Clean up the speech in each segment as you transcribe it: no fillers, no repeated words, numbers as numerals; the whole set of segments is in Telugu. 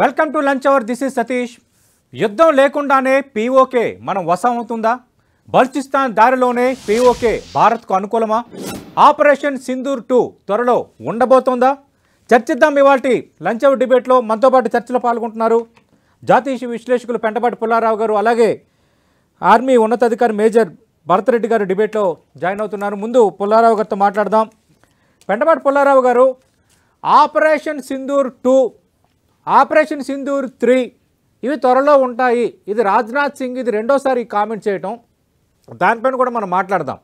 Welcome to lunch hour. This is Satish. యుద్ధం లేకుండానే పీఓకే మనం వశం అవుతుందా? బల్చిస్తాన్ దారిలోనే పీఓకే భారత్కు అనుకూలమా? ఆపరేషన్ సింధూర్ 2 త్వరలో ఉండబోతోందా? చర్చిద్దాం ఇవాల్టి లంచ్ అవర్ డిబేట్లో. మనతో పాటు చర్చలో పాల్గొంటున్నారు జాతీయ విశ్లేషకులు పెంటపాటి పుల్లారావు గారు, అలాగే ఆర్మీ ఉన్నతాధికారి మేజర్ భరతరెడ్డి గారు డిబేట్లో జాయిన్ అవుతున్నారు. ముందు పుల్లారావు గారితో మాట్లాడదాం. పెంటపాటి పుల్లారావు గారు, ఆపరేషన్ సింధూర్ 2, ఆపరేషన్ సింధూర్ 3 ఇవి త్వరలో ఉంటాయి. ఇది రాజ్నాథ్ సింగ్ ఇది రెండోసారి కామెంట్ చేయటం, దానిపైన కూడా మనం మాట్లాడదాం.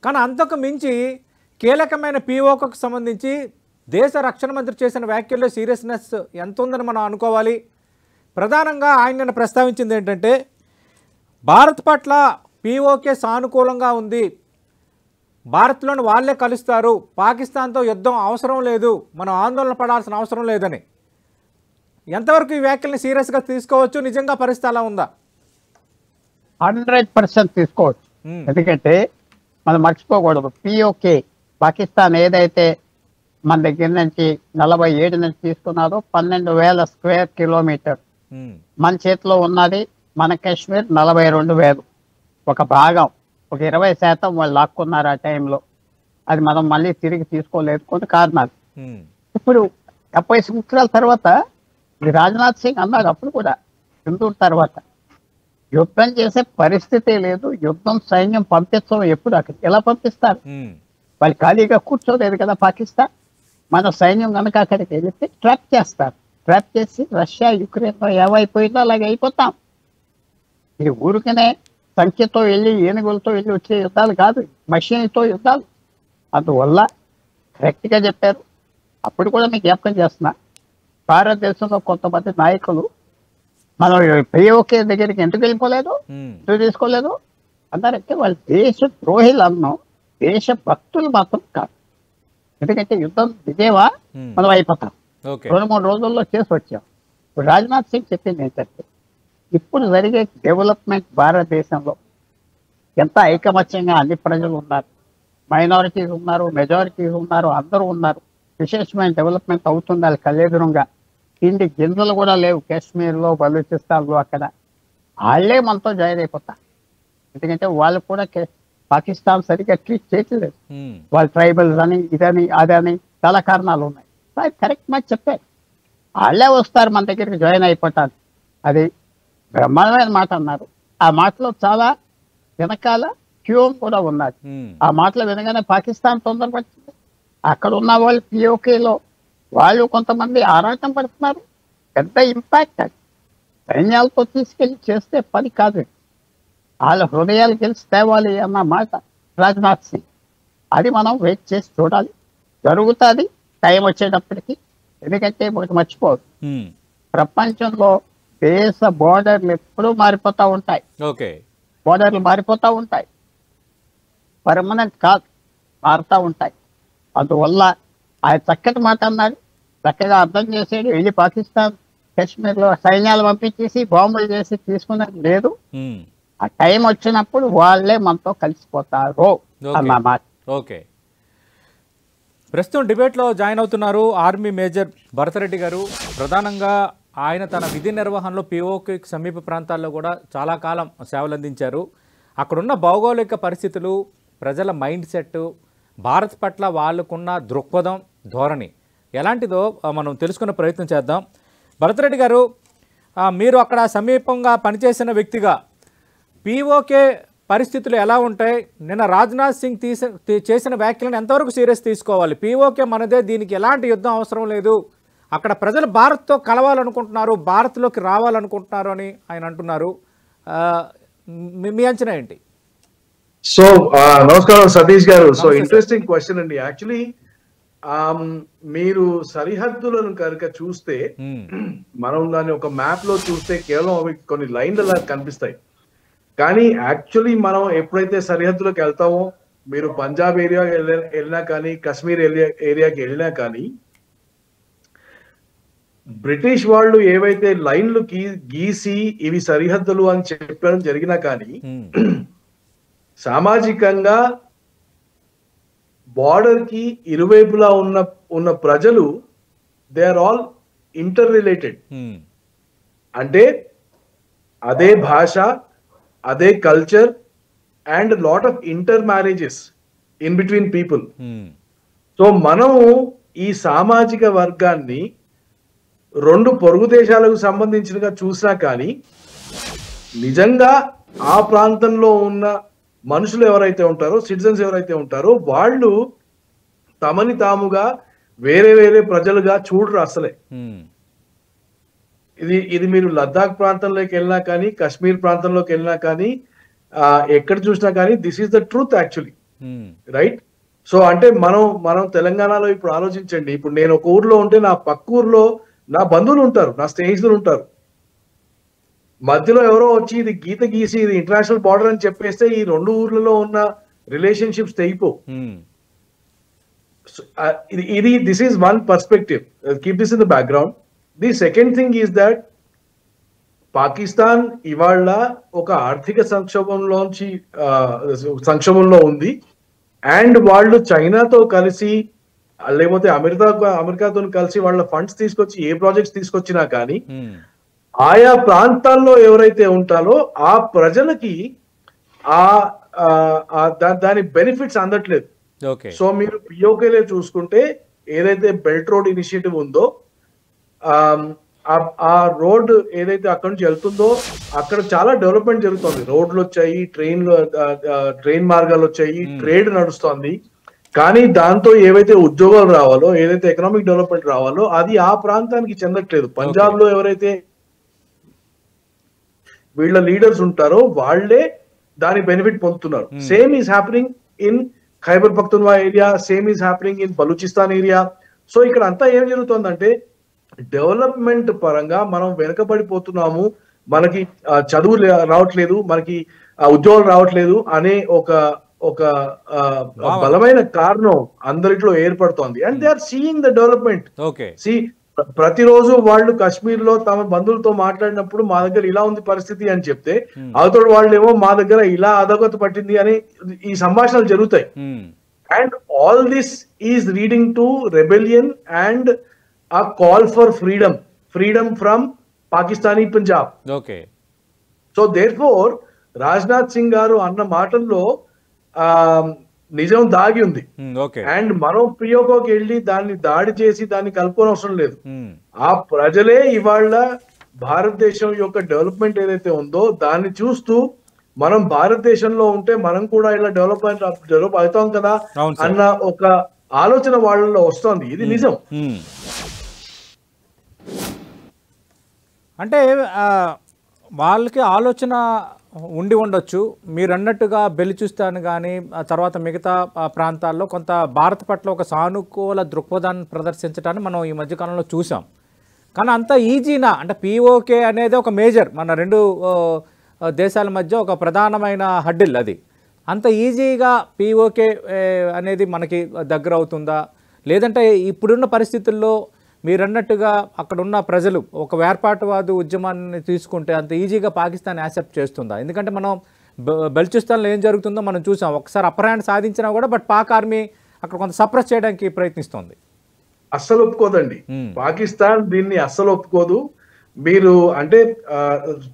కానీ అంతకు మించి కీలకమైన పీఓకు సంబంధించి దేశ రక్షణ మంత్రి చేసిన వ్యాఖ్యల్లో సీరియస్నెస్ ఎంత ఉందని మనం అనుకోవాలి. ప్రధానంగా ఆయన నిన్న ప్రస్తావించింది ఏంటంటే, భారత్ పట్ల పీఓకే సానుకూలంగా ఉంది, భారత్లోని వాళ్ళే కలుస్తారు, పాకిస్తాన్తో యుద్ధం అవసరం లేదు, మనం ఆందోళన పడాల్సిన అవసరం లేదని. ఎంతవరకు ఈ వ్యాఖ్యల్ని సీరియస్గా తీసుకోవచ్చు? నిజంగా పరిస్థితి అలా ఉందా? 100% తీసుకోవచ్చు. ఎందుకంటే మనం మర్చిపోకూడదు, పిఓకే పాకిస్తాన్ ఏదైతే మన దగ్గర నుంచి 47 నుంచి తీసుకున్నారో 12,000 స్క్వేర్ కిలోమీటర్ మన చేతిలో ఉన్నది. మన కాశ్మీర్ 42,000, ఒక భాగం, ఒక 20% వాళ్ళు లాక్కున్నారు ఆ టైంలో. అది మనం మళ్ళీ తిరిగి తీసుకోలేదు, కొన్ని కారణాలు. ఇప్పుడు 70 సంవత్సరాల తర్వాత ఇది రాజ్నాథ్ సింగ్ అన్నారు అప్పుడు కూడా, సింధూర్ తర్వాత యుద్ధం చేసే పరిస్థితే లేదు, యుద్ధం సైన్యం పంపించడం ఎప్పుడు అక్కడ ఎలా పంపిస్తారు? వాళ్ళు ఖాళీగా కూర్చోలేదు కదా పాకిస్తాన్. మన సైన్యం కనుక అక్కడికి వెళితే ట్రాప్ చేస్తారు, ట్రాప్ చేసి రష్యా యుక్రెయిన్ ఏమైపోయిందో అలాగే అయిపోతాం. ఇది ఊరికనే సంఖ్యతో వెళ్ళి ఏనుగులతో వెళ్ళి వచ్చే యుద్ధాలు కాదు, మషిన్లతో యుద్ధాలు. అందువల్ల కరెక్ట్గా చెప్పారు. అప్పుడు కూడా మీకు జ్ఞాపకం చేస్తున్నా, భారతదేశంలో కొంతమంది నాయకులు మనం పిఓకే దగ్గరికి ఎందుకు వెళ్ళిపోలేదు, ఎందుకు తీసుకోలేదు అన్నారంటే వాళ్ళు దేశ ద్రోహిలు అన్నాం, దేశ భక్తులు మాత్రం కాదు. ఎందుకంటే యుద్ధం దిగేవా మనం అయిపోతాం, 2-3 రోజుల్లో చేసి వచ్చాం. ఇప్పుడు రాజ్నాథ్ సింగ్ చెప్పింది ఏంటంటే, ఇప్పుడు జరిగే డెవలప్మెంట్ భారతదేశంలో ఎంత ఐకమత్యంగా అన్ని ప్రజలు ఉన్నారు, మైనారిటీస్ ఉన్నారు, మెజారిటీస్ ఉన్నారు, అందరూ ఉన్నారు. విశేషమైన డెవలప్మెంట్ అవుతుంది అది కళ్ళెదురుగా. తిండి గింజలు కూడా లేవు కాశ్మీర్లో, బలూచిస్తాన్లో. అక్కడ వాళ్ళే మనతో జాయిన్ అయిపోతారు. ఎందుకంటే వాళ్ళు కూడా పాకిస్తాన్ సరిగ్గా ట్రీట్ చేయట్లేదు. వాళ్ళు ట్రైబల్స్ అని ఇదని అదని చాలా కారణాలు ఉన్నాయి. కరెక్ట్ మాట చెప్పారు, వాళ్ళే వస్తారు మన దగ్గరికి జాయిన్ అయిపోతారు. అది బ్రహ్మాండమైన మాట అన్నారు. ఆ మాటలో చాలా వెనకాల క్యూమ్ కూడా ఉన్నది. ఆ మాటలు వినగానే పాకిస్తాన్ తొందరపడుతుంది. అక్కడ ఉన్న వాళ్ళు పిఓకేలో వాళ్ళు కొంతమంది ఆరాటం పడుతున్నారు. పెద్ద ఇంపాక్ట్ అది. సైన్యాలతో తీసుకెళ్ళి చేస్తే పని కాదు, వాళ్ళ హృదయాలు గెలిచి తేవాలి అన్న మాట రాజ్నాథ్ సింగ్. అది మనం వెయిట్ చేసి చూడాలి, జరుగుతుంది టైం వచ్చేటప్పటికి. ఎందుకంటే ఒకటి మర్చిపోదు, ప్రపంచంలో దేశ బోర్డర్లు ఎప్పుడూ మారిపోతూ ఉంటాయి. బోర్డర్లు మారిపోతూ ఉంటాయి, పర్మనెంట్ కాదు, మారుతూ ఉంటాయి. అందువల్ల ఆయన చక్కటి మాట అన్నాడు, చక్కగా అర్థం చేసాడు. వెళ్ళి పాకిస్తాన్ కాశ్మీర్లో సైన్యాలు పంపించేసి బాంబులు చేసి తీసుకున్నది లేదు. ఆ టైం వచ్చినప్పుడు వాళ్ళే మనతో కలిసిపోతారు అన్నమాట. ఓకే, ప్రస్తుతం డిబేట్లో జాయిన్ అవుతున్నారు ఆర్మీ మేజర్ భరతరెడ్డి గారు. ప్రధానంగా ఆయన తన విధి నిర్వహణలో పీఓకే సమీప ప్రాంతాల్లో కూడా చాలా కాలం సేవలు అందించారు. అక్కడున్న భౌగోళిక పరిస్థితులు, ప్రజల మైండ్ సెట్, భారత్ పట్ల వాళ్ళకున్న దృక్పథం, ధోరణి ఎలాంటిదో మనం తెలుసుకునే ప్రయత్నం చేద్దాం. భరతరెడ్డి గారు, మీరు అక్కడ సమీపంగా పనిచేసిన వ్యక్తిగా పీఓకే పరిస్థితులు ఎలా ఉంటాయి? నిన్న రాజ్నాథ్ సింగ్ చేసిన వ్యాఖ్యలను ఎంతవరకు సీరియస్ తీసుకోవాలి? పీఓకే మనదే, దీనికి ఎలాంటి యుద్ధం అవసరం లేదు, అక్కడ ప్రజలు భారత్తో కలవాలనుకుంటున్నారు, భారత్లోకి రావాలనుకుంటున్నారు అని ఆయన అంటున్నారు. మీ అంచనా ఏంటి? సో నమస్కారం సతీష్ గారు. సో ఇంట్రెస్టింగ్ క్వశ్చన్ అండి. యాక్చువల్లీ మీరు సరిహద్దులను కనుక చూస్తే, మనం దాన్ని ఒక మ్యాప్ లో చూస్తే కేవలం అవి కొన్ని లైన్లు అలా కనిపిస్తాయి. కానీ యాక్చువల్లీ మనం ఎప్పుడైతే సరిహద్దులకు వెళ్తామో, మీరు పంజాబ్ ఏరియా వెళ్ళినా కానీ, కాశ్మీర్ ఏరియాకి వెళ్ళినా కానీ, బ్రిటిష్ వాళ్ళు ఏవైతే లైన్లు గీసి ఇవి సరిహద్దులు అని చెప్పడం జరిగినా కానీ, సామాజికంగా బార్డర్ కి ఇరువైపులా ఉన్న ప్రజలు they are all interrelated. అంటే అదే భాష, అదే culture and lot of intermarriages in between people. So మనము ఈ సామాజిక వర్గాన్ని రెండు పొరుగు దేశాలకు సంబంధించినగా చూసినా కానీ నిజంగా ఆ ప్రాంతంలో ఉన్న మనుషులు ఎవరైతే ఉంటారో, సిటిజన్స్ ఎవరైతే ఉంటారో, వాళ్ళు తమని తాముగా వేరే వేరే ప్రజలుగా చూడరు అసలే. ఇది మీరు లద్దాఖ్ ప్రాంతంలోకి వెళ్ళినా కానీ, కాశ్మీర్ ప్రాంతంలోకి వెళ్ళినా కానీ, ఎక్కడ చూసినా కానీ this is the truth actually, right? So అంటే మనం తెలంగాణలో ఇప్పుడు ఆలోచించండి. ఇప్పుడు నేను ఒక ఊర్లో ఉంటే నా పక్క ఊర్లో నా బంధువులు ఉంటారు, నా స్నేహితులు ఉంటారు. మధ్యలో ఎవరో వచ్చి ఇది గీత గీసి ఇది ఇంటర్నేషనల్ బార్డర్ అని చెప్పేస్తే ఈ రెండు ఊర్లలో ఉన్న రిలేషన్షిప్స్ తెగిపో. ఇది this is one perspective. Keep this in the background. The second thing is that Pakistan ఇవాళ ఒక ఆర్థిక సంక్షోభంలో ఉంది. అండ్ వాళ్ళు చైనాతో కలిసి లేకపోతే అమెరికాతో కలిసి వాళ్ళ ఫండ్స్ తీసుకొచ్చి ఏ ప్రాజెక్ట్స్ తీసుకొచ్చినా కానీ ఆయా ప్రాంతాల్లో ఎవరైతే ఉంటారో ఆ ప్రజలకి దాని బెనిఫిట్స్ అందట్లేదు. సో మీరు పిఓకేలో చూసుకుంటే ఏదైతే బెల్ట్ రోడ్ ఇనిషియేటివ్ ఉందో, ఆ రోడ్ ఏదైతే అక్కడ నుంచి వెళ్తుందో అక్కడ చాలా డెవలప్మెంట్ జరుగుతుంది. రోడ్లు వచ్చాయి, ట్రైన్ మార్గాలు వచ్చాయి, ట్రేడ్ నడుస్తోంది. కానీ దాంతో ఏవైతే ఉద్యోగాలు రావాలో, ఏదైతే ఎకనామిక్ డెవలప్మెంట్ రావాలో అది ఆ ప్రాంతానికి చెందట్లేదు. పంజాబ్ లో ఎవరైతే వీళ్ళ లీడర్స్ ఉంటారో వాళ్ళే దాని బెనిఫిట్ పొందుతున్నారు. Same is happening in Khyber Pakhtunkhwa area, same is happening in Balochistan area. So ఇక్కడ అంతా ఏం జరుగుతుందంటే డెవలప్మెంట్ పరంగా మనం వెనకబడిపోతున్నాము, మనకి చదువు రావట్లేదు, మనకి ఉద్యోగాలు రావట్లేదు అనే ఒక బలమైన కారణం అందరిలో ఏర్పడుతోంది. And they are seeing the development. ప్రతిరోజు వాళ్ళు కాశ్మీర్ లో తమ బంధువులతో మాట్లాడినప్పుడు మా దగ్గర ఇలా ఉంది పరిస్థితి అని చెప్తే అవతల వాళ్ళు ఏమో మా దగ్గర ఇలా అధోగతి పట్టింది అని ఈ సంభాషణలు జరుగుతాయి. And all this is leading to rebellion and a call for freedom from Pakistani Punjab. Okay. So therefore Rajnath Singh garu anna మాటల్లో నిజం దాగి ఉంది. అండ్ మనం పియోకోకి వెళ్ళి దాన్ని దాడి చేసి దాన్ని కలుపుకోనవసరం లేదు. ఆ ప్రజలే ఇవాళ భారతదేశం యొక్క డెవలప్మెంట్ ఏదైతే ఉందో దాన్ని చూస్తూ మనం భారతదేశంలో ఉంటే మనం కూడా ఇలా డెవలప్ అవుతాం కదా అన్న ఒక ఆలోచన వాళ్ళలో వస్తోంది. ఇది నిజం. అంటే వాళ్ళకి ఆలోచన ఉండి ఉండొచ్చు. మీరు అన్నట్టుగా బెలుచిస్తాన్ కానీ తర్వాత మిగతా ప్రాంతాల్లో కొంత భారత్ పట్ల ఒక సానుకూల దృక్పథాన్ని ప్రదర్శించడాన్ని మనం ఈ మధ్యకాలంలో చూసాం. కానీ అంత ఈజీనా? అంటే పిఓకే అనేది ఒక మేజర్, మన రెండు దేశాల మధ్య ఒక ప్రధానమైన హడ్డిల్. అది అంత ఈజీగా పిఓకే అనేది మనకి దగ్గర అవుతుందా? లేదంటే ఇప్పుడున్న పరిస్థితుల్లో మీరన్నట్టుగా అక్కడ ఉన్న ప్రజలు ఒక వేర్పాటువాదు ఉద్యమాన్ని తీసుకుంటే అంత ఈజీగా పాకిస్తాన్ యాక్సెప్ట్ చేస్తుందా? ఎందుకంటే మనం బెల్చిస్తాన్లో ఏం జరుగుతుందో మనం చూసాం. ఒకసారి అప్పర్ హ్యాండ్ సాధించినా కూడా బట్ పాక్ ఆర్మీ అక్కడ కొంత సప్రెస్ చేయడానికి ప్రయత్నిస్తుంది. అస్సలు ఒప్పుకోదండి పాకిస్తాన్, దీన్ని అస్సలు ఒప్పుకోదు. మీరు అంటే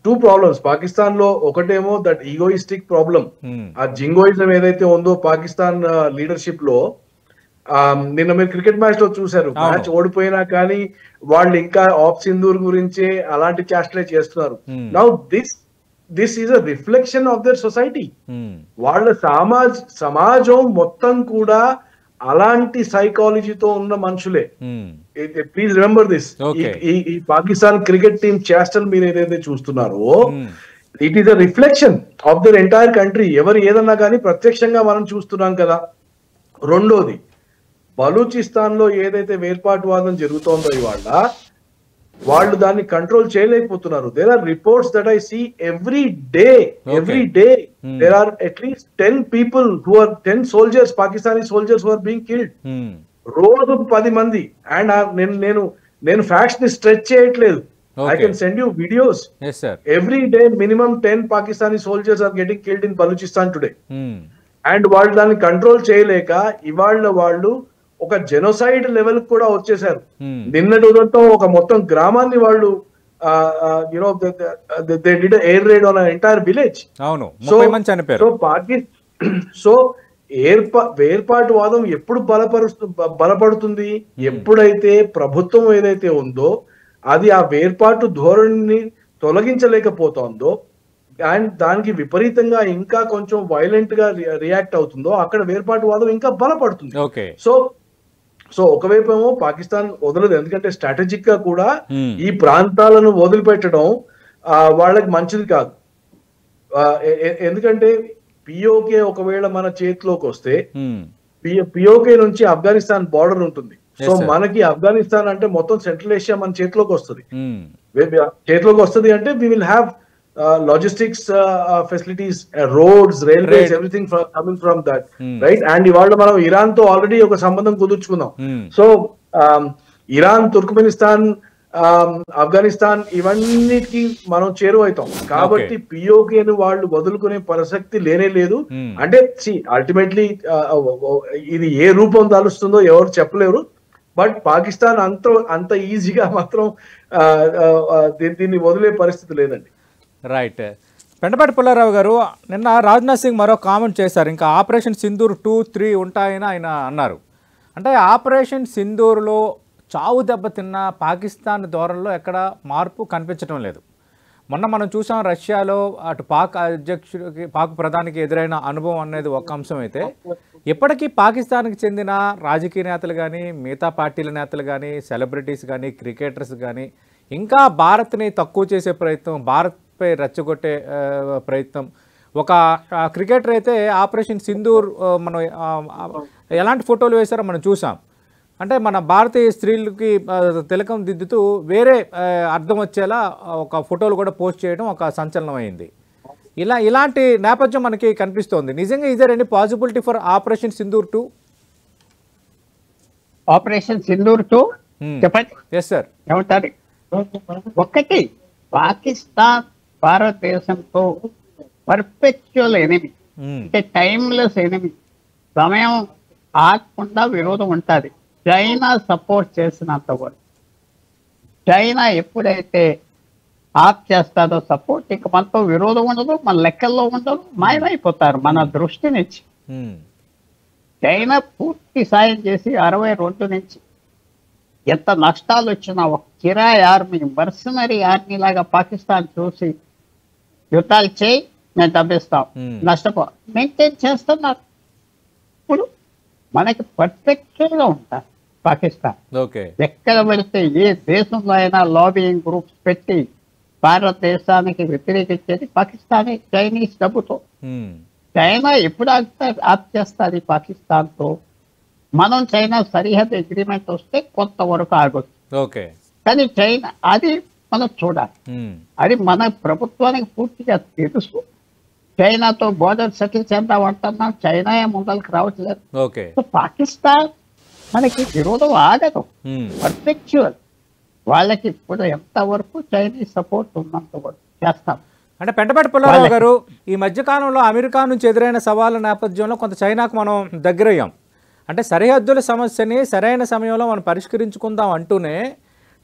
టూ ప్రాబ్లమ్స్ పాకిస్తాన్ లో. ఒకటేమో దట్ ఈగోయిస్టిక్ ప్రాబ్లం, ఆ జింగోయిజం ఏదైతే ఉందో పాకిస్తాన్ లీడర్షిప్ లో. నిన్న మీరు క్రికెట్ మ్యాచ్ లో చూసారు, మ్యాచ్ ఓడిపోయినా కానీ వాళ్ళు ఇంకా ఆఫ్ సింధూర్ గురించే అలాంటి చేష్టలే చేస్తున్నారు. Now this is a reflection of their society. వాళ్ళ సమాజం మొత్తం కూడా అలాంటి సైకాలజీతో ఉన్న మనుషులే. Please remember this. ఈ పాకిస్తాన్ క్రికెట్ టీం చేష్టలు మీరు ఏదైతే చూస్తున్నారో it is a reflection of their entire country. ఎవరు ఏదన్నా కానీ ప్రత్యక్షంగా మనం చూస్తున్నాం కదా. రెండోది, బలూచిస్తాన్ లో ఏదైతే వేర్పాటువాదం జరుగుతోందో ఇవాళ వాళ్ళు దాన్ని కంట్రోల్ చేయలేకపోతున్నారు. There are reports that I see every day there are at least 10 people who are 10 soldiers, Pakistani soldiers who are being killed. రోజుకు 10 మంది. అండ్ నేను ఫ్యాక్ట్స్ ని స్ట్రెచ్ చేయట్లేదు. I can send you videos. Yes sir. Every day minimum 10 Pakistani soldiers are getting killed in Balochistan today. And వాళ్ళు దాన్ని కంట్రోల్ చేయలేక ఇవాళ వాళ్ళు ఒక జెనోసైడ్ లెవెల్ కూడా వచ్చేసారు. Hmm. నిన్నటి ఉదయం ఒక మొత్తం గ్రామాన్ని వాళ్ళు you know they did air ride on entire village. అవును, 30 మంది చనిపోయారు. సో వేర్పాటువాదం ఎప్పుడు బలపడుతుంది? ఎప్పుడైతే ప్రభుత్వం ఏదైతే ఉందో అది ఆ వేర్పాటు ధోరణిని తొలగించలేకపోతుందో అండ్ దానికి విపరీతంగా ఇంకా కొంచెం వైలెంట్ గా రియాక్ట్ అవుతుందో అక్కడ వేర్పాటువాదం ఇంకా బలపడుతుంది. ఓకే. సో ఒకవైపు ఏమో పాకిస్తాన్ వదలదు, ఎందుకంటే స్ట్రాటజిక్ గా కూడా ఈ ప్రాంతాలను వదిలిపెట్టడం వాళ్ళకి మంచిది కాదు. ఎందుకంటే పిఓకే ఒకవేళ మన చేతిలోకి వస్తే పిఓకే నుంచి ఆఫ్ఘనిస్తాన్ బార్డర్ ఉంటుంది. సో మనకి ఆఫ్ఘనిస్తాన్ అంటే మొత్తం సెంట్రల్ ఏషియా మన చేతిలోకి వస్తుంది. అంటే we will have logistics facilities, roads, railways, everything coming from that, right? And ఇవాళ మనం ఇరాన్ తో ఆల్రెడీ ఒక సంబంధం కుదుర్చుకున్నాం. సో ఇరాన్, తుర్క్మెనిస్తాన్, ఆఫ్ఘనిస్తాన్ ఇవన్నిటికి మనం చేరువైతాం. కాబట్టి పిఓకేను వాళ్ళు వదులుకునే ప్రసక్తి లేనే లేదు. అంటే అల్టిమేట్లీ ఇది ఏ రూపం దాలుస్తుందో ఎవరు చెప్పలేరు. బట్ పాకిస్తాన్ అంత ఈజీగా మాత్రం దీన్ని వదిలే పరిస్థితి లేదండి. రైట్. పెంటపాటి పుల్లారావు గారు, నిన్న రాజ్నాథ్ సింగ్ మరో కామెంట్ చేశారు, ఇంకా ఆపరేషన్ సింధూర్ 2, 3 ఉంటాయని ఆయన అన్నారు. అంటే ఆపరేషన్ సింధూర్లో చావు దెబ్బతిన్న పాకిస్తాన్ ధోరణిలో ఎక్కడ మార్పు కనిపించడం లేదు. మొన్న మనం చూసాం రష్యాలో అటు పాక్ ప్రధానికి ఎదురైన అనుభవం అనేది ఒక అంశం అయితే, ఇప్పటికీ పాకిస్తాన్కి చెందిన రాజకీయ నేతలు కానీ, మిగతా పార్టీల నేతలు కానీ, సెలబ్రిటీస్ కానీ, క్రికెటర్స్ కానీ ఇంకా భారత్ని తక్కువ చేసే ప్రయత్నం, భారత్పై రెచ్చగొట్టే ప్రయత్నం. ఒక క్రికెటర్ అయితే ఆపరేషన్ సింధూర్ మనం ఎలాంటి ఫోటోలు వేశారో మనం చూసాం. అంటే మన భారతీయ స్త్రీలకి తిలకం దిద్దుతూ వేరే అర్థం వచ్చేలా ఒక ఫోటోలు కూడా పోస్ట్ చేయడం ఒక సంచలనం అయింది. ఇలాంటి నేపథ్యం మనకి కనిపిస్తోంది. నిజంగా ఇదే any possibility for operation Sindoor 2? Operation Sindoor 2 చెప్పండి. Yes sir. ఏమంటారు? ఒకటి, పాకిస్తాన్ భారతదేశంతో పర్ఫెక్చువల్ ఎనిమి, అంటే టైమ్లెస్ ఎనిమి. సమయం ఆగకుండా విరోధం ఉంటుంది. చైనా సపోర్ట్ చేసినంత వరకు, చైనా ఎప్పుడైతే ఆఫ్ చేస్తారో సపోర్ట్, ఇక మనతో విరోధం ఉండదు, మన లెక్కల్లో ఉండదు, మాయమైపోతారు మన దృష్టి నుంచి. చైనా పూర్తి సాయం చేసి 62 నుంచి ఎంత నష్టాలు వచ్చినా ఒక కిరాయి ఆర్మీ, మర్సనరీ ఆర్మీ లాగా పాకిస్తాన్ చూసి యుద్ధాలు చేయి, మేము డబ్బిస్తాం, నష్టపో మెయింటైన్ చేస్తున్నారు. ఇప్పుడు మనకి పర్ఫెక్ట్గా ఉంటారు పాకిస్తాన్. ఎక్కడ పెడితే ఏ దేశంలో అయినా లాబియింగ్ గ్రూప్స్ పెట్టి భారతదేశానికి వ్యతిరేకించేది పాకిస్తానే, చైనీస్ డబ్బుతో. చైనా ఎప్పుడు ఆప్ చేస్తుంది పాకిస్తాన్తో? మనం చైనా సరిహద్దు అగ్రిమెంట్ వస్తే కొంతవరకు ఆగొచ్చు, కానీ చైనా అది మనం చూడాలి. అది మన ప్రభుత్వానికి పూర్తిగా తెలుసు. చైనాతో బోర్డర్ సెటిల్ చేద్దామంటున్నాం, చైనా ఏ ముందరికి రావట్లేదు. సో పాకిస్తాన్ మనకి విరోధం ఆగదు, పర్ఫెక్చువల్. వాళ్ళకి ఇప్పుడు ఎంతవరకు చైనీస్ సపోర్ట్ ఉన్నంత వరకు చేస్తాం. అంటే పెంటపాటి పుల్లారావు గారు, ఈ మధ్యకాలంలో అమెరికా నుంచి ఎదురైన సవాళ్ళ నేపథ్యంలో కొంత చైనాకు మనం దగ్గరయ్యాం. అంటే సరిహద్దుల సమస్యని సరైన సమయంలో మనం పరిష్కరించుకుందాం అంటూనే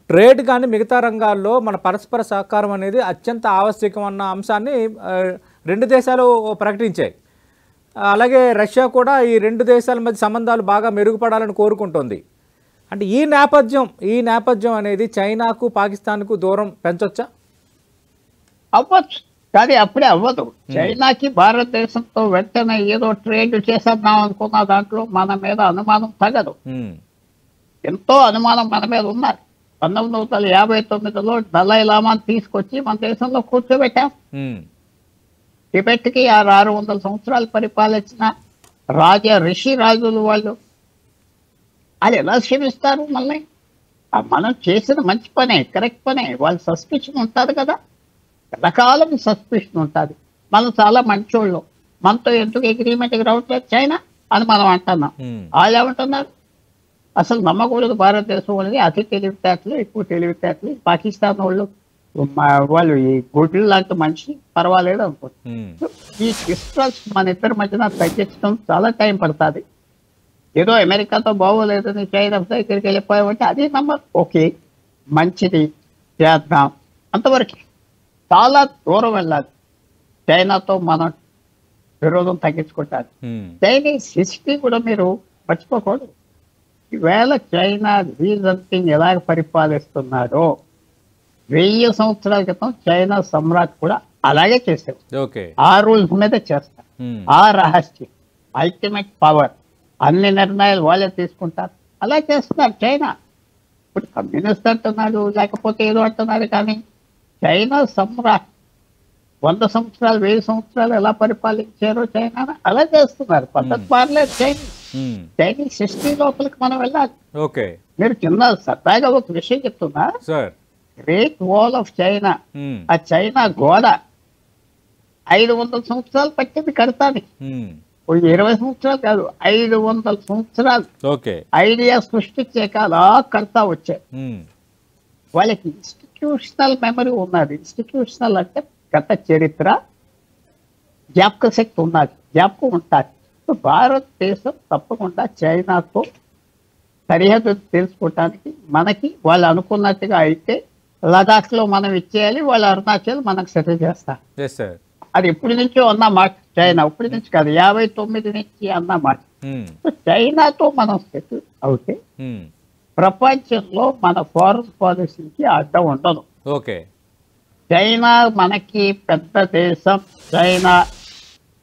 ట్రేడ్ కానీ మిగతా రంగాల్లో మన పరస్పర సహకారం అనేది అత్యంత ఆవశ్యకం అన్న అంశాన్ని రెండు దేశాలు ప్రకటించాయి. అలాగే రష్యా కూడా ఈ రెండు దేశాల మధ్య సంబంధాలు బాగా మెరుగుపడాలని కోరుకుంటోంది. అంటే ఈ నేపథ్యం అనేది చైనాకు పాకిస్తాన్కు దూరం పెంచొచ్చా? అవ్వచ్చు, కానీ అప్పుడే అవ్వదు. చైనాకి భారతదేశంతో వెంటనే ఏదో ట్రేడ్ చేసేద్దాం అనుకున్న దాంట్లో మన మీద అనుమానం తగదు. ఎంతో అనుమానం మన మీద ఉన్నది. 1959లో దలై లామాని తీసుకొచ్చి మన దేశంలో కూర్చోబెట్టాం. టిబెట్కి 600 సంవత్సరాలు పరిపాలించిన ఋషి రాజులు వాళ్ళు ఎలా క్షమిస్తారు? మళ్ళీ మనం చేసిన మంచి పనే, కరెక్ట్ పనే. వాళ్ళు సస్పిషన్ ఉంటుంది కదా, రకాలం సస్పిషన్ ఉంటుంది. మనం చాలా మంచోళ్ళు, మనతో ఎందుకు అగ్రిమెంట్కి రావట్లేదు చైనా అని మనం అంటున్నాం. వాళ్ళు ఏమంటున్నారు? అసలు నమ్మకూడదు భారతదేశం వాళ్ళని, అతి తెలివితేటలు, ఎక్కువ తెలివితేటలు. పాకిస్తాన్ వాళ్ళు ఈ గుడ్లు లాంటి మనిషి పర్వాలేదు అనుకుంటున్నారు. ఈ డిస్ట్రస్ట్ మన ఇద్దరి మధ్యన తగ్గించడం చాలా టైం పడుతుంది. ఏదో అమెరికాతో బాగోలేదని చైనా దగ్గరికి వెళ్ళిపోయామంటే అది నమ్మర్ ఓకే, మంచిది, చేద్దాం, అంతవరకు. చాలా దూరం వెళ్ళాలి. చైనాతో మనం విరోధం తగ్గించుకుంటారు. చైనీస్ హిస్టరీ కూడా మీరు మర్చిపోకూడదు. ఈవేళ చైనా రీజంతింగ్ ఎలాగ పరిపాలిస్తున్నారో 1000 సంవత్సరాల క్రితం చైనా సమ్రాట్ కూడా అలాగే చేశారు. ఆ రూల్స్ మీద చేస్తారు. ఆ రహస్యం, అల్టిమేట్ పవర్, అన్ని నిర్ణయాలు వాళ్ళే తీసుకుంటారు. అలా చేస్తున్నారు చైనా. ఇప్పుడు కమ్యూనిస్ట్ అంటున్నారు, లేకపోతే ఏదో అంటున్నారు, కానీ చైనా సమ్రాట్ 100 సంవత్సరాలు 1000 సంవత్సరాలు ఎలా పరిపాలించారో చైనా అలా చేస్తున్నారు. పద్ధతి మారలేదు. చైనీస్ హిస్టరీ లోపలికి మనం వెళ్ళాలి. మీరు కింద సరదాగా ఒక విషయం చెప్తున్నా, గ్రేట్ వాల్ ఆఫ్ చైనా, ఆ చైనా గోడ 500 సంవత్సరాలు పట్టింది కడతానికి. 20 సంవత్సరాలు కాదు, 500 సంవత్సరాలు ఐడియా సృష్టించాక అలా కడతా వచ్చాయి. వాళ్ళకి ఇన్స్టిట్యూషనల్ మెమరీ ఉన్నది. ఇన్స్టిట్యూషనల్ అంటే గత చరిత్ర, జ్ఞాపక శక్తి ఉన్నది, జ్ఞాపకం ఉంటుంది. భారతదేశం తప్పకుండా చైనాతో సరిహద్దు తెలుసుకోవటానికి మనకి వాళ్ళు అనుకున్నట్టుగా అయితే లదాఖ్లో మనం ఇచ్చేయాలి, వాళ్ళ అరుణాచల్ మనకు సెటిల్ చేస్తారు. అది ఎప్పటి నుంచో అన్న మాట చైనా, ఇప్పటి నుంచి కాదు 59 నుంచి అన్న మాట. చైనాతో మనం సెటిల్ అవుతే ప్రపంచంలో మన ఫారెన్ పాలసీకి అడ్డం ఉండదు. చైనా మనకి పెద్ద దేశం. చైనా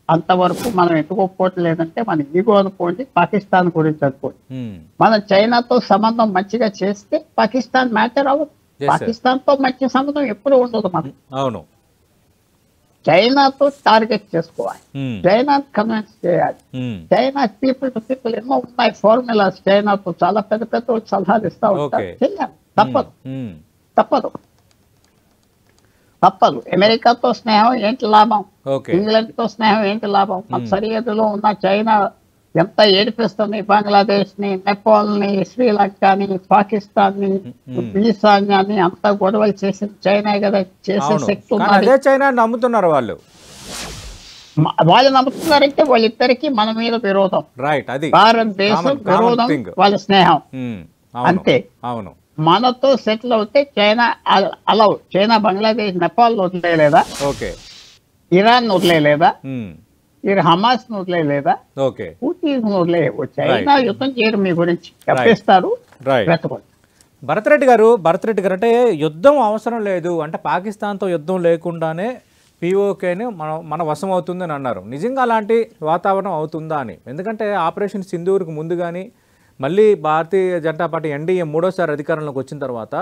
అంతవరకు మనం ఎత్తుకోకపోవటం లేదంటే మన ఈగో అనుకోండి, పాకిస్తాన్ గురించి అనుకోండి. మనం చైనాతో సంబంధం మంచిగా చేస్తే పాకిస్తాన్ మ్యాటర్ అవ్వదు. పాకిస్తాన్ తో మంచి సంబంధం ఎప్పుడు ఉండదు. మనం అవును చైనాతో టార్గెట్ చేసుకోవాలి, చైనా కన్విన్స్ చేయాలి. చైనా పీపుల్ టు పీపుల్ ఎన్నో ఉన్నాయి ఫార్ములాస్. చైనాతో చాలా పెద్ద పెద్ద సలహాలు ఇస్తా ఉంటారు. చెయ్యాలి, తప్పదు తప్పదు తప్పదు. అమెరికాతో స్నేహం ఏంటి లాభం? ఇంగ్లాండ్ తో స్నేహం ఏంటి లాభం? మన సరిహద్దులో ఉన్న చైనా ఎంత ఏడిపిస్తుంది బంగ్లాదేశ్ ని, నేపాల్ ని, శ్రీలంకని, పాకిస్తాన్ ని, ఈశాన్యాన్ని అంతా గొడవలు చేసింది చైనా కదా. చేసే శక్తి ఉన్నది. చైనా నమ్ముతున్నారు వాళ్ళు. వాళ్ళు నమ్ముతున్నారంటే వాళ్ళిద్దరికి మన మీద విరోధం. భారతదేశం విరోధం, వాళ్ళ స్నేహం అంతే. మనతో సెటిల్ అవుతే China allow. China Bangladesh, Nepal వదిలేదా? ఇరాన్ వదిలేదా? హమాస్ వదిలేదా? పూర్తిని వదిలేవు. చైనా యుద్ధం చేయరు, మీ గురించి చెప్పేస్తారు. భరత్ రెడ్డి గారు అంటే యుద్ధం అవసరం లేదు అంటే పాకిస్తాన్తో యుద్ధం లేకుండానే పీఓకేని మన వశం అవుతుందని అన్నారు. నిజంగా అలాంటి వాతావరణం అవుతుందా అని? ఎందుకంటే ఆపరేషన్ సింధూర్కు ముందు కానీ మళ్ళీ భారతీయ జనతా పార్టీ ఎన్డీఏ 3వ అధికారంలోకి వచ్చిన తర్వాత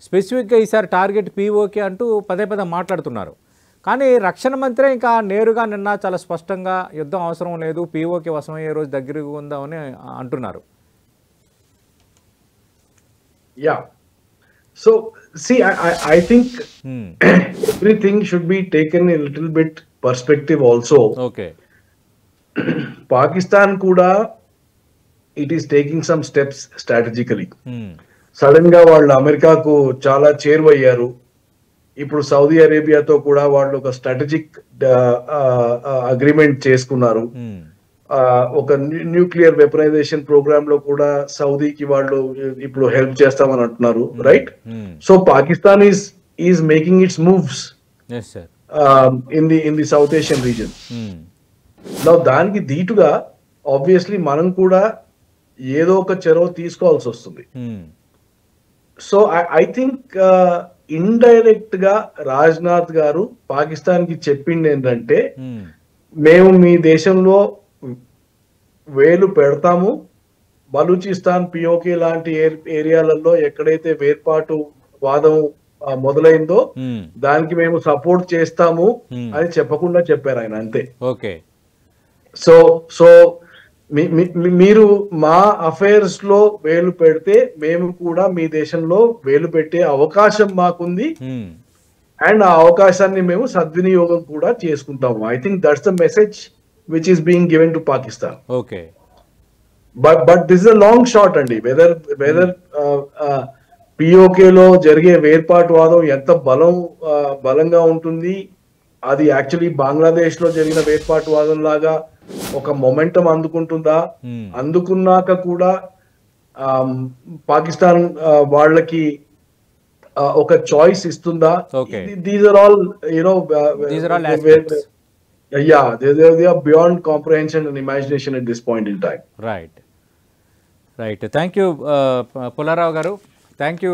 స్పెసిఫిక్గా ఈసారి టార్గెట్ పీఓకే అంటూ పదే మాట్లాడుతున్నారు. కానీ రక్షణ మంత్రి ఇంకా నేరుగా నిన్న చాలా స్పష్టంగా యుద్ధం అవసరం లేదు, పీఓకే వశమయ్యే రోజు దగ్గరగా ఉందామని అంటున్నారు. Yeah. So, see, I think everything should be taken a little bit perspective also. Pakistan kuda, it is taking some steps strategically. Sudden ga వాళ్ళు అమెరికాకు చాలా చేరువయ్యారు. ఇప్పుడు సౌదీ అరేబియాతో కూడా వాళ్ళు ఒక స్ట్రాటజిక్ అగ్రిమెంట్ చేసుకున్నారు. ఒక న్యూక్లియర్ వెపనైజేషన్ ప్రోగ్రామ్ లో కూడా సౌదీకి వాళ్ళు ఇప్పుడు హెల్ప్ చేస్తామని అంటున్నారు, right? So Pakistan is making it's moves in the south Asian reason. దానికి ధీటుగా ఆబ్వియస్లీ మనం కూడా ఏదో ఒక చొరవ తీసుకోవాల్సి వస్తుంది. సో ఐ థింక్ ఇండైరెక్ట్ గా రాజ్నాథ్ గారు పాకిస్తాన్ కి చెప్పింది ఏంటంటే, మేము మీ దేశంలో వేలు పెడతాము, బలూచిస్తాన్, పిఓకే లాంటి ఏరియాలలో ఎక్కడైతే వేర్పాటు వాదం మొదలైందో దానికి మేము సపోర్ట్ చేస్తాము అని చెప్పకుండా చెప్పారు ఆయన, అంతే. సో మీరు మా అఫైర్స్ లో వేలు పెడితే మేము కూడా మీ దేశంలో వేలు పెట్టే అవకాశం మాకుంది, అండ్ ఆ అవకాశాన్ని మేము సద్వినియోగం కూడా చేసుకుంటాము. I think that's the message which is being given to Pakistan. But this is a long shot అండి. whether POK లో జరిగే వేర్పాటువాదం ఎంత బలంగా ఉంటుంది, అది యాక్చువల్లీ బంగ్లాదేశ్ లో జరిగిన వేర్పాటువాదం లాగా ఒక మొమెంటం అందుకుంటుందా, అందుకున్నాక కూడా పాకిస్తాన్ వాళ్ళకి ఒక చాయిస్ ఇస్తుందా? These are all they are beyond comprehension and imagination at this point in time. Right thank you Pullarao గారు, థ్యాంక్ యూ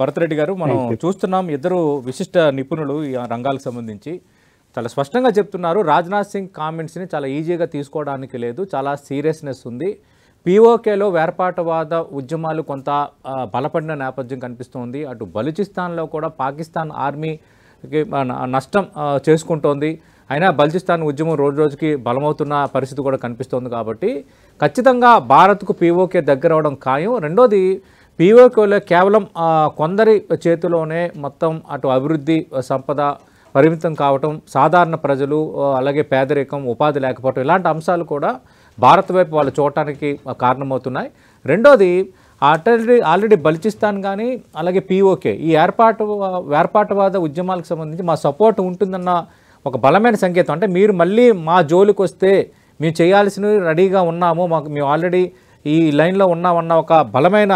భరత్ రెడ్డి గారు. మనం చూస్తున్నాం ఇద్దరు విశిష్ట నిపుణులు ఈ రంగాలకు సంబంధించి చాలా స్పష్టంగా చెప్తున్నారు. రాజ్నాథ్ సింగ్ కామెంట్స్ని చాలా ఈజీగా తీసుకోవడానికి లేదు, చాలా సీరియస్నెస్ ఉంది. పీఓకేలో వేర్పాటువాద ఉద్యమాలు కొంత బలపడిన నేపథ్యం కనిపిస్తోంది. అటు బలూచిస్తాన్లో కూడా పాకిస్తాన్ ఆర్మీకి నష్టం చేసుకుంటోంది. అయినా బలూచిస్తాన్ ఉద్యమం రోజు రోజుకి బలమవుతున్న పరిస్థితి కూడా కనిపిస్తోంది. కాబట్టి ఖచ్చితంగా భారత్కు పీఓకే దగ్గర అవడం ఖాయం. రెండోది, పీఓకేలో కేవలం కొందరి చేతిలోనే మొత్తం అటు అభివృద్ధి సంపద పరిమితం కావటం, సాధారణ ప్రజలు అలాగే పేదరికం, ఉపాధి లేకపోవటం, ఇలాంటి అంశాలు కూడా భారత్ వైపు వాళ్ళు చూడటానికి కారణమవుతున్నాయి. రెండోది, ఆల్రెడీ బలూచిస్తాన్ కానీ అలాగే పీఓకే ఈ వేర్పాటువాద ఉద్యమాలకు సంబంధించి మా సపోర్ట్ ఉంటుందన్న ఒక బలమైన సంకేతం. అంటే మీరు మళ్ళీ మా జోలికి వస్తే మేము చేయాల్సినవి రెడీగా ఉన్నాము, మేము ఆల్రెడీ ఈ లైన్లో ఉన్నామన్న ఒక బలమైన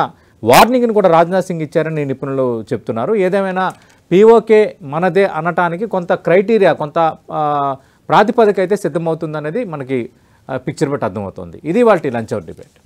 వార్నింగ్ని కూడా రాజ్నాథ్ సింగ్ ఇచ్చారని నిపుణులు చెప్తున్నారు. ఏదేమైనా పీఓకే మనదే అనటానికి కొంత క్రైటీరియా, కొంత ప్రాతిపదిక అయితే సిద్ధమవుతుందనేది మనకి పిక్చర్ బట్టి అర్థమవుతుంది. ఇది వాళ్ళ లంచ్ అవర్ డిబేట్.